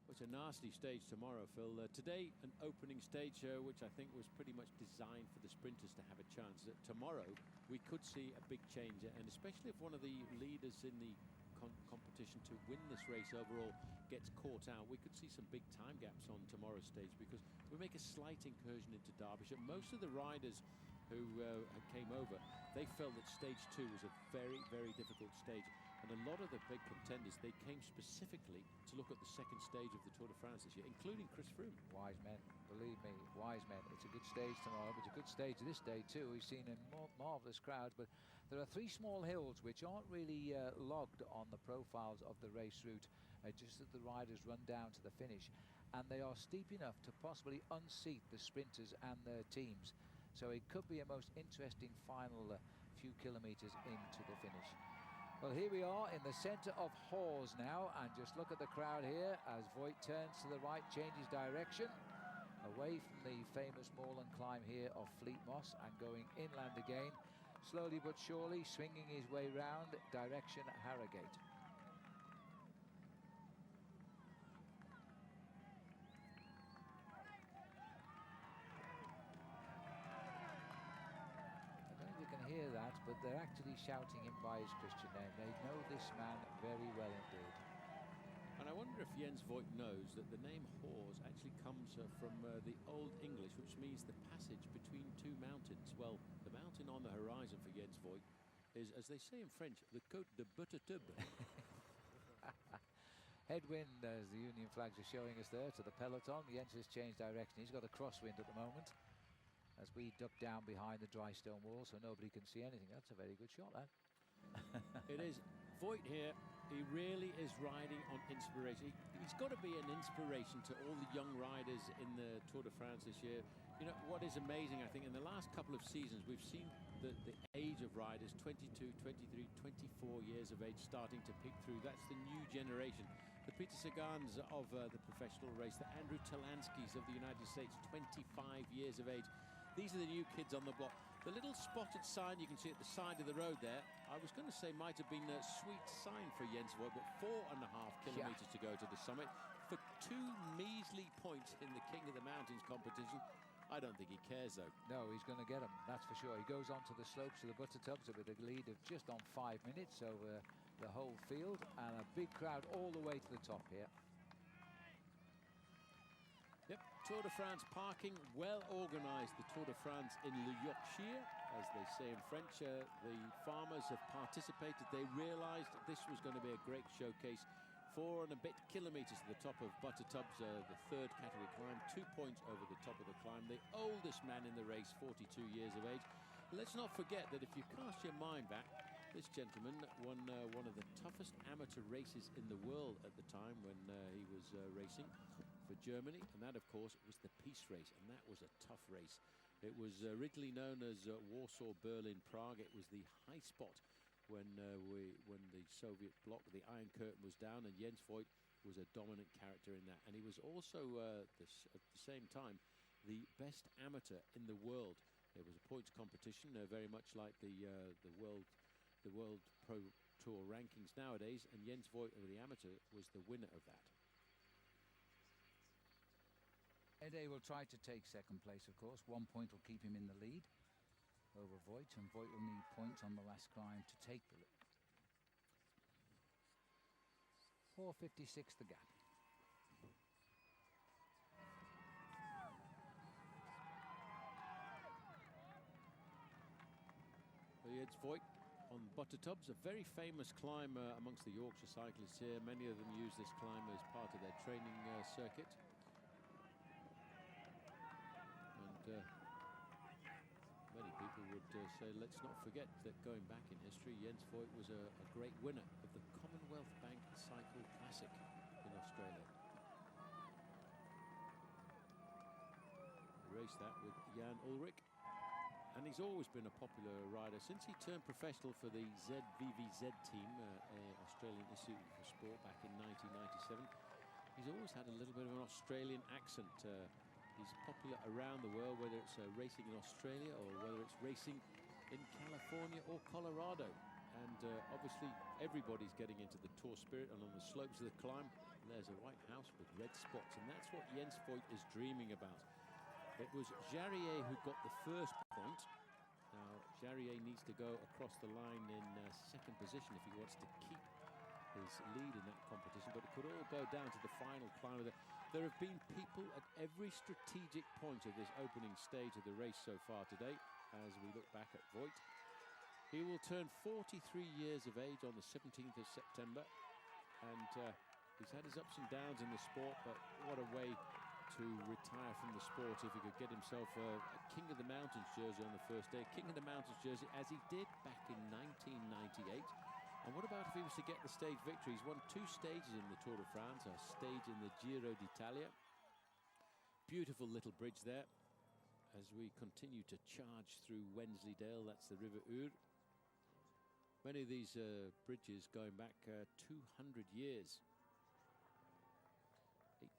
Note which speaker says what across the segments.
Speaker 1: It's a nasty stage tomorrow, Phil. Today, an opening stage which I think was pretty much designed for the sprinters to have a chance. Tomorrow, we could see a big change, and especially if one of the leaders in the competition to win this race overall gets caught out, we could see some big time gaps on tomorrow's stage, because we make a slight incursion into Derbyshire. Most of the riders who came over, they felt that stage 2 was a very, very difficult stage, and a lot of the big contenders, they came specifically to look at the second stage of the Tour de France this year, including Chris Froome.
Speaker 2: Wise men, believe me, wise men. It's a good stage tomorrow, but it's a good stage this day too. We've seen a marvellous crowd, but there are 3 small hills which aren't really logged on the profiles of the race route, just as the riders run down to the finish, and they are steep enough to possibly unseat the sprinters and their teams. So it could be a most interesting final few kilometres into the finish. Well, here we are in the centre of Hawes now, and just look at the crowd here as Voigt turns to the right, changes direction, away from the famous moorland climb here of Fleet Moss and going inland again, slowly but surely swinging his way round, direction Harrogate. Hear that, but they're actually shouting him by his Christian name. They know this man very well indeed.
Speaker 1: And I wonder if Jens Voigt knows that the name Hawes actually comes from the Old English, which means the passage between 2 mountains. Well, the mountain on the horizon for Jens Voigt is, as they say in French, the Côte de Buttertub.
Speaker 2: Headwind, as the Union flags are showing us there, to the peloton. Jens has changed direction. He's got a crosswind at the moment, as we duck down behind the dry stone wall so nobody can see anything. That's a very good shot, that.
Speaker 1: It is. Voigt here, he really is riding on inspiration. He's got to be an inspiration to all the young riders in the Tour de France this year. You know, what is amazing, I think, in the last couple of seasons, we've seen the age of riders, 22, 23, 24 years of age, starting to peek through. That's the new generation. The Peter Sagans of the professional race, the Andrew Talanskis of the United States, 25 years of age. These are the new kids on the block. The little spotted sign you can see at the side of the road there, I was going to say might have been a sweet sign for Jens Voigt, but 4.5 kilometres to go to the summit. For 2 measly points in the King of the Mountains competition. I don't think he cares, though.
Speaker 2: No, he's going to get them, that's for sure. He goes on to the slopes of the Buttertubs with a lead of just on 5 minutes over the whole field, and a big crowd all the way to the top here.
Speaker 1: Yep, Tour de France parking, well organised. The Tour de France in Le Yorkshire, as they say in French. The farmers have participated. They realised this was going to be a great showcase. 4 and a bit kilometres to the top of Buttertubs, the 3rd category climb, 2 points over the top of the climb. The oldest man in the race, 42 years of age. Let's not forget that if you cast your mind back, this gentleman won one of the toughest amateur races in the world at the time when he was racing for Germany, and that, of course, was the Peace Race, and that was a tough race. It was originally known as Warsaw, Berlin, Prague. It was the high spot when the Soviet bloc, the Iron Curtain, was down, and Jens Voigt was a dominant character in that. And he was also, at the same time, the best amateur in the world. It was a points competition, very much like the World Pro Tour rankings nowadays, and Jens Voigt, the amateur, was the winner of that.
Speaker 2: Ede will try to take second place, of course. 1 point will keep him in the lead over Voigt, and Voigt will need points on the last climb to take the lead. 4:56 the gap.
Speaker 1: Jens Voigt on Buttertubs, a very famous climb amongst the Yorkshire cyclists here. Many of them use this climb as part of their training circuit. And many people would say, let's not forget that going back in history, Jens Voigt was a great winner of the Commonwealth Bank Cycle Classic in Australia. He raced that with Jan Ullrich, and he's always been a popular rider since he turned professional for the ZVVZ team, Australian Institute for Sport, back in 1997. He's always had a little bit of an Australian accent. He's popular around the world, whether it's racing in Australia or whether it's racing in California or Colorado. And obviously everybody's getting into the Tour spirit, and on the slopes of the climb, There's a white house with red spots, and that's what Jens Voigt is dreaming about. It was Jarrier who got the first point. Now, Jarrier needs to go across the line in second position if he wants to keep his lead in that competition, but it could all go down to the final climb. There have been people at every strategic point of this opening stage of the race so far today. As we look back at Voigt, he will turn 43 years of age on the 17th of September, and he's had his ups and downs in the sport, but what a way to retire from the sport if he could get himself a King of the Mountains jersey on the first day. King of the Mountains jersey, as he did back in 1998. And what about if he was to get the stage victory? He's won 2 stages in the Tour de France, a stage in the Giro d'Italia. Beautiful little bridge there as we continue to charge through Wensleydale. That's the River Ur. Many of these bridges going back 200 years.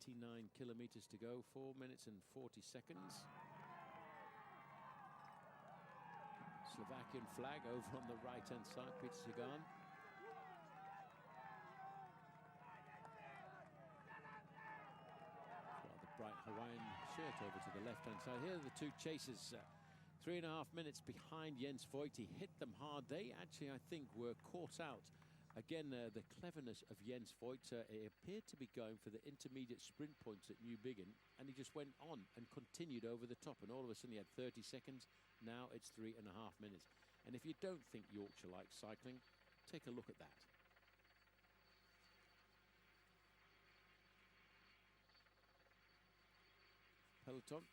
Speaker 1: 89 kilometers to go, 4 minutes and 40 seconds. Slovakian flag over on the right-hand side, Peter Sagan. Rather bright Hawaiian shirt over to the left-hand side. Here are the two chasers. 3.5 minutes behind Jens Voigt. He hit them hard. They actually, I think, were caught out. Again, the cleverness of Jens Voigt. He appeared to be going for the intermediate sprint points at New Biggin, and he just went on and continued over the top. And all of a sudden, he had 30 seconds. Now it's 3.5 minutes. And if you don't think Yorkshire likes cycling, take a look at that. Peloton,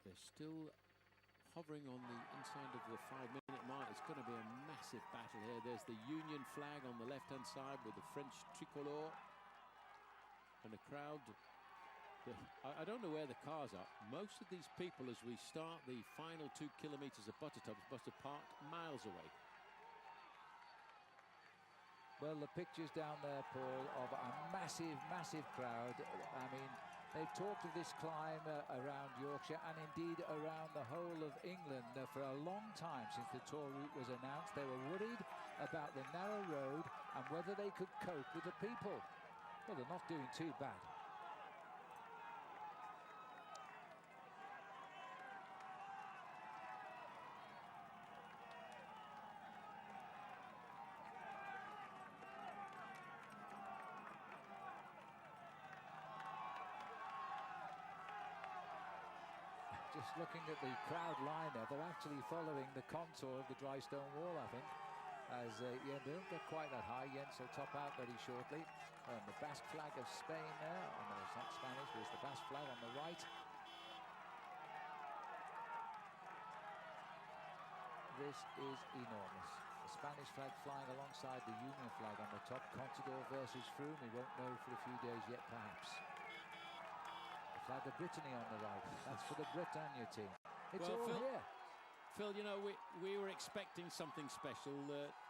Speaker 1: they're still hovering on the inside of the 5-minute mark. It's going to be a massive battle here. There's the Union flag on the left-hand side with the French tricolor. And the crowd, I don't know where the cars are. Most of these people, as we start the final 2 kilometers of Buttertubs, must have parked miles away.
Speaker 2: Well, the pictures down there, Paul, of a massive, massive crowd. I mean, they've talked of this climb around Yorkshire and indeed around the whole of England for a long time since the tour route was announced. They were worried about the narrow road and whether they could cope with the people. Well, they're not doing too bad. Just looking at the crowd line there, they're actually following the contour of the dry stone wall, I think. As, yeah, they don't get quite that high. Jens will top out very shortly. And the Basque flag of Spain there. Oh no, it's not Spanish, but it's the Basque flag on the right. This is enormous. The Spanish flag flying alongside the Union flag on the top. Contador versus Froome. We won't know for a few days yet, perhaps. Flag of Brittany on the right. That's for the Bretagne team. It's
Speaker 1: well,
Speaker 2: all here.
Speaker 1: Phil, you know, we were expecting something special.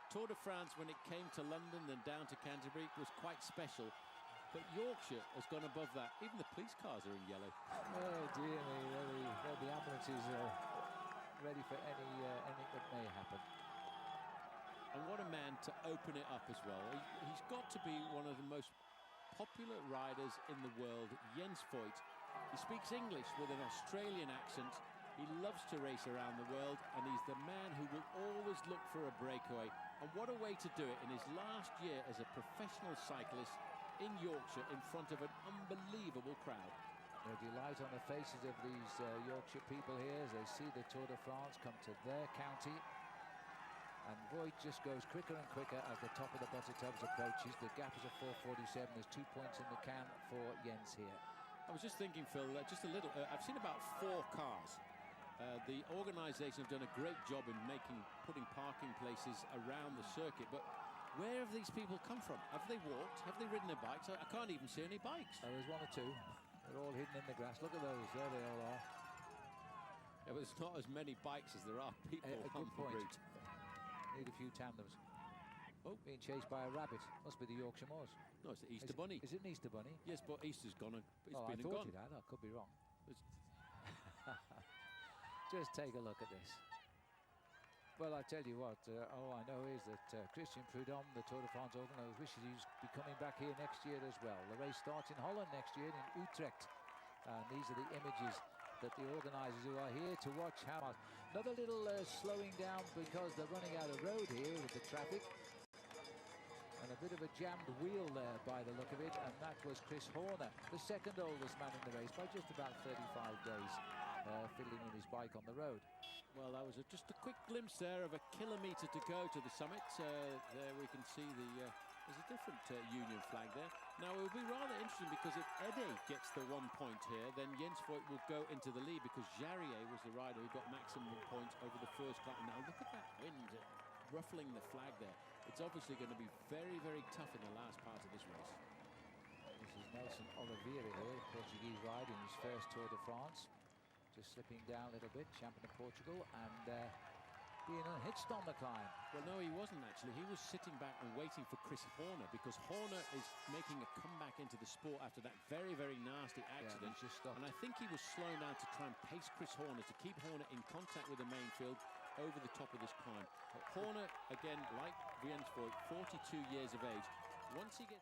Speaker 1: Tour de France, when it came to London and down to Canterbury, was quite special. But Yorkshire has gone above that. Even the police cars are in yellow.
Speaker 2: Oh, dear me. Well, the ambulances are ready for anything that may happen.
Speaker 1: And what a man to open it up as well. He's got to be one of the most popular riders in the world, Jens Voigt. He speaks English with an Australian accent. He loves to race around the world, and he's the man who will always look for a breakaway. And what a way to do it in his last year as a professional cyclist in Yorkshire in front of an unbelievable crowd.
Speaker 2: The delight on the faces of these Yorkshire people here as they see the Tour de France come to their county. And Voigt just goes quicker and quicker as the top of the Buttertubs approaches. The gap is a 4:47. There's 2 points in the can for Jens here.
Speaker 1: I was just thinking, Phil, just a little. I've seen about 4 cars. The organisation have done a great job in putting parking places around the circuit. But where have these people come from? Have they walked? Have they ridden their bikes? I can't even see any bikes.
Speaker 2: Oh, there's 1 or 2. They're all hidden in the grass. Look at those. There they all are.
Speaker 1: Yeah, but there's not as many bikes as there are people
Speaker 2: A
Speaker 1: on
Speaker 2: good
Speaker 1: the
Speaker 2: point.
Speaker 1: route.
Speaker 2: Need a few tandems. Oh, being chased by a rabbit. Must be the Yorkshire Moors.
Speaker 1: No, it's the Easter Bunny.
Speaker 2: Is it an Easter Bunny?
Speaker 1: Yes, but Easter's gone. It's been
Speaker 2: I
Speaker 1: and
Speaker 2: thought
Speaker 1: gone.
Speaker 2: it had. I could be wrong. Just take a look at this. Well, I tell you what, all I know is that Christian Prudhomme, the Tour de France organizer, wishes he'd be coming back here next year as well. The race starts in Holland next year, in Utrecht. And these are the images that the organisers who are here to watch how another little slowing down because they're running out of road here with the traffic. And a bit of a jammed wheel there by the look of it, and that was Chris Horner, the second oldest man in the race by just about 35 days, fiddling with his bike on the road.
Speaker 1: Well, that was just a quick glimpse there of a kilometre to go to the summit. There we can see there's a different Union flag there. Now, it will be rather interesting because if Ede gets the 1 point here, then Jens Voigt will go into the lead because Jarier was the rider who got maximum points over the first lap. Now, look at that wind ruffling the flag there. It's obviously going to be very, very tough in the last part of this race.
Speaker 2: This is Nelson Oliveira here, Portuguese rider in his first Tour de France. Just slipping down a little bit, champion of Portugal, and being unhitched on the climb.
Speaker 1: Well, no, he wasn't actually. He was sitting back and waiting for Chris Horner because Horner is making a comeback into the sport after that very, very nasty accident.
Speaker 2: Yeah,
Speaker 1: and I think he was slowing down to try and pace Chris Horner to keep Horner in contact with the main field over the top of this climb. Horner, again, like Jens Voigt, 42 years of age. Once he gets...